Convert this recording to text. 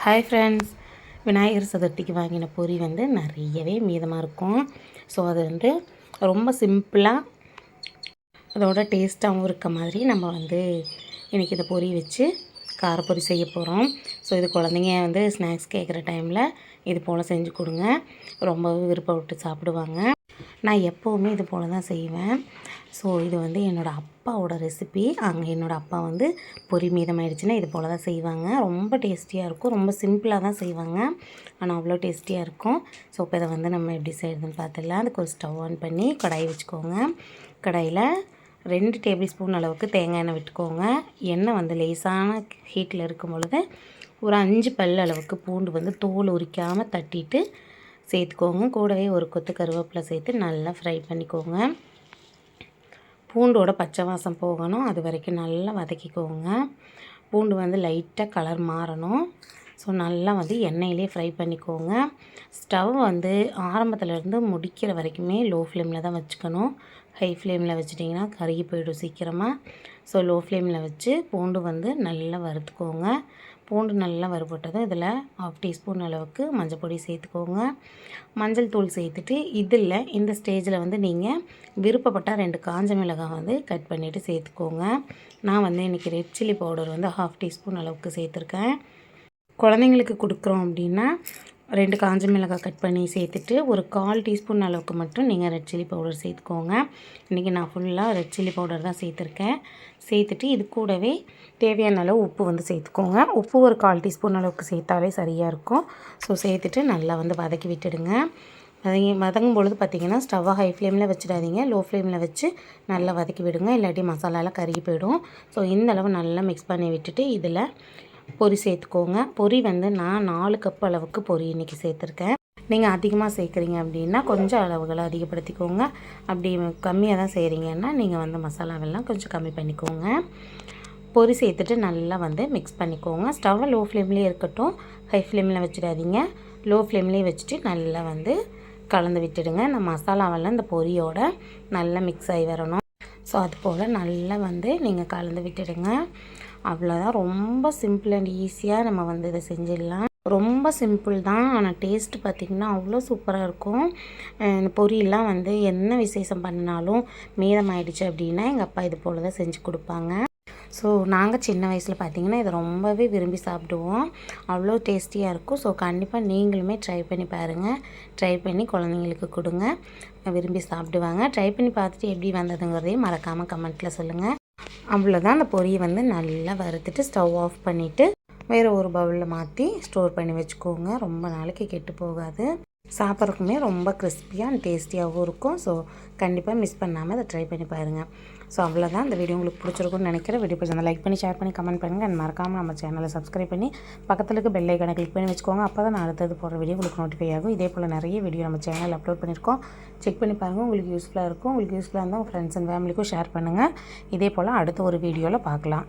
Hi friends, Vinayagar சதுர்த்திக்கு வாங்கின பொரி வந்து நிறையவே மீதமாக இருக்கும். ஸோ அது வந்து ரொம்ப சிம்பிளாக அதோட டேஸ்ட்டாகவும் இருக்க மாதிரி நம்ம வந்து இன்றைக்கி இந்த பொரி வச்சு காரப்பொரி செய்ய போகிறோம். ஸோ இது குழந்தைங்க வந்து ஸ்நாக்ஸ் கேட்குற டைமில் இது போல் செஞ்சு கொடுங்க, ரொம்பவே விருப்பப்பட்டு சாப்பிடுவாங்க. நான் எப்போவுமே இது போல் தான் செய்வேன். ஸோ இது வந்து என்னோடய அப்பாவோட ரெசிபி. அங்கே என்னோடய அப்பா வந்து பொரி மீதமாயிடுச்சுன்னா இது போல் தான் செய்வாங்க. ரொம்ப டேஸ்டியாக இருக்கும். ரொம்ப சிம்பிளாக தான் செய்வாங்க, ஆனால் அவ்வளோ டேஸ்டியாக இருக்கும். ஸோ இப்போ இதை வந்து நம்ம எப்படி செய்கிறதுன்னு பார்த்துடலாம். அதுக்கு ஒரு ஸ்டவ் ஆன் பண்ணி கடாய் வச்சுக்கோங்க. கடாயில் 2 டேபிள் ஸ்பூன் அளவுக்கு தேங்காய் எண்ணெய் விட்டுக்கோங்க. எண்ணெய் வந்து லேசான ஹீட்டில் இருக்கும் பொழுது ஒரு 5 பல் அளவுக்கு பூண்டு வந்து தோல் உரிக்காமல் தட்டிட்டு சேர்த்துக்கோங்க. கூடவே ஒரு கொத்து கருவேப்பிலை சேர்த்து நல்லா ஃப்ரை பண்ணிக்கோங்க. பூண்டோட பச்சை வாசம் போகணும், அது வரைக்கும் நல்லா வதக்கிக்கோங்க. பூண்டு வந்து லைட்டாக கலர் மாறணும். ஸோ நல்லா வந்து எண்ணெயிலே ஃப்ரை பண்ணிக்கோங்க. ஸ்டவ் வந்து ஆரம்பத்துலேருந்து முடிக்கிற வரைக்குமே லோ ஃப்ளேமில் தான் வச்சுக்கணும். ஹை ஃப்ளேமில் வச்சிட்டிங்கன்னா கருகி போய்டும் சீக்கிரமாக. ஸோ லோ ஃப்ளேமில் வச்சு பூண்டு வந்து நல்லா வறுத்துக்கோங்க. பூண்டு நல்லா வறுபட்டதும் இதில் 1/2 டீஸ்பூன் அளவுக்கு மஞ்சள் பொடி சேர்த்துக்கோங்க. மஞ்சள் தூள் சேர்த்துட்டு இதில் இந்த ஸ்டேஜில் வந்து நீங்கள் விருப்பப்பட்டால் 2 காஞ்ச மிளகாய் வந்து கட் பண்ணிவிட்டு சேர்த்துக்கோங்க. நான் வந்து இன்றைக்கி ரெட் சில்லி பவுடர் வந்து 1/2 டீஸ்பூன் அளவுக்கு சேர்த்துருக்கேன். குழந்தைங்களுக்கு கொடுக்குறோம் அப்படின்னா 2 காஞ்ச மிளகாய் கட் பண்ணி சேர்த்துட்டு ஒரு 1/4 டீஸ்பூன் அளவுக்கு மட்டும் நீங்கள் ரெட் சில்லி பவுடர் சேர்த்துக்கோங்க. இன்றைக்கி நான் ஃபுல்லாக ரெட் சில்லி பவுடர் தான் சேர்த்துருக்கேன். சேர்த்துட்டு இது கூடவே தேவையான அளவு உப்பு வந்து சேர்த்துக்கோங்க. உப்பு ஒரு 1/4 டீஸ்பூன் அளவுக்கு சேர்த்தாலே சரியாக இருக்கும். ஸோ சேர்த்துட்டு நல்லா வந்து வதக்கி விட்டுடுங்க. வதங்கும் பொழுது பார்த்திங்கன்னா ஸ்டவ்வை ஹை ஃப்ளேமில் வச்சிடாதீங்க, லோ ஃப்ளேமில் வச்சு நல்லா வதக்கி விடுங்க, இல்லாட்டி மசாலாலாம் கருகி போயிடும். ஸோ இந்த அளவு நல்லா மிக்ஸ் பண்ணி விட்டுட்டு இதில் பொரி சேர்த்துக்கோங்க. பொரி வந்து நான் 4 கப் அளவுக்கு பொரி இன்றைக்கி சேர்த்துருக்கேன். நீங்கள் அதிகமாக சேர்க்குறீங்க அப்படின்னா கொஞ்சம் அளவுகளை அதிகப்படுத்திக்கோங்க. அப்படி கம்மியாக தான் செய்கிறீங்கன்னா நீங்கள் வந்து மசாலாவெல்லாம் கொஞ்சம் கம்மி பண்ணிக்கோங்க. பொரி சேர்த்துட்டு நல்லா வந்து மிக்ஸ் பண்ணிக்கோங்க. ஸ்டவ்வை லோ ஃப்ளேம்லேயே இருக்கட்டும், ஹை ஃப்ளேமில் வச்சிடாதீங்க. லோ ஃப்ளேம்லேயே வச்சுட்டு நல்லா வந்து கலந்து விட்டுடுங்க. இந்த மசாலாவெல்லாம் இந்த பொரியோட நல்லா மிக்ஸ் ஆகி வரணும். ஸோ அது போல் நல்லா வந்து நீங்கள் கலந்து விட்டுடுங்க. அவ்வளோதான். ரொம்ப சிம்பிள் அண்ட் ஈஸியாக நம்ம வந்து இதை செஞ்சிடலாம். ரொம்ப சிம்பிள் தான், ஆனால் டேஸ்ட்டு பார்த்திங்கன்னா அவ்வளோ சூப்பராக இருக்கும். இந்த பொரியெல்லாம் வந்து என்ன விசேஷம் பண்ணினாலும் மீதமாயிடுச்சு அப்படின்னா எங்கள் அப்பா இது போல் தான் செஞ்சு கொடுப்பாங்க. ஸோ நாங்கள் சின்ன வயசில் பார்த்திங்கன்னா இதை ரொம்பவே விரும்பி சாப்பிடுவோம். அவ்வளோ டேஸ்டியாக இருக்கும். ஸோ கண்டிப்பாக நீங்களுமே ட்ரை பண்ணி பாருங்கள். ட்ரை பண்ணி குழந்தைங்களுக்கு கொடுங்க, விரும்பி சாப்பிடுவாங்க. ட்ரை பண்ணி பார்த்துட்டு எப்படி வந்ததுங்கிறதையும் மறக்காமல் கமெண்ட்டில் சொல்லுங்கள். அவ்வளோதான். அந்த பொரியை வந்து நல்லா வறுத்துட்டு ஸ்டவ் ஆஃப் பண்ணிவிட்டு வேறு ஒரு பவுலில் மாற்றி ஸ்டோர் பண்ணி வச்சுக்கோங்க. ரொம்ப நாளைக்கு கெட்டு போகாது. சாப்பிட்றதுக்குமே ரொம்ப கிறிஸ்பியாக அண்ட் டேஸ்டியாகவும் இருக்கும். ஸோ கண்டிப்பாக மிஸ் பண்ணாமல் அதை ட்ரை பண்ணி பாருங்கள். ஸோ அவ்வளோதான். இந்த வீடியோ உங்களுக்கு பிடிச்சிருக்குன்னு நினைக்கிறேன். வீடியோ பிடிச்சிருந்தா லைக் பண்ணி ஷேர் பண்ணி கமெண்ட் பண்ணுங்கள். அண்ட் மறக்காமல் நம்ம சேனலை சப்ஸ்கிரைப் பண்ணி பக்கத்தில் இருக்க பெல் ஐக்கானை கிளிக் பண்ணி வச்சுக்கோங்க. அப்போ தான் நான் அடுத்தது போடுற வீடியோ உங்களுக்கு நோட்டிஃபை ஆகும். இதே போல் நிறைய வீடியோ நம்ம சேனலில் அப்லோட் பண்ணியிருக்கோம். செக் பண்ணி பாருங்கள், உங்களுக்கு யூஸ்ஃபுல்லாக இருக்கும். உங்களுக்கு யூஸ்ஃபுல்லாக இருந்தால் உங்கள் ஃப்ரெண்ட்ஸ் அண்ட் ஃபேமிலிக்கும் ஷேர் பண்ணுங்கள். இதே போல் அடுத்த ஒரு வீடியோவில் பார்க்கலாம்.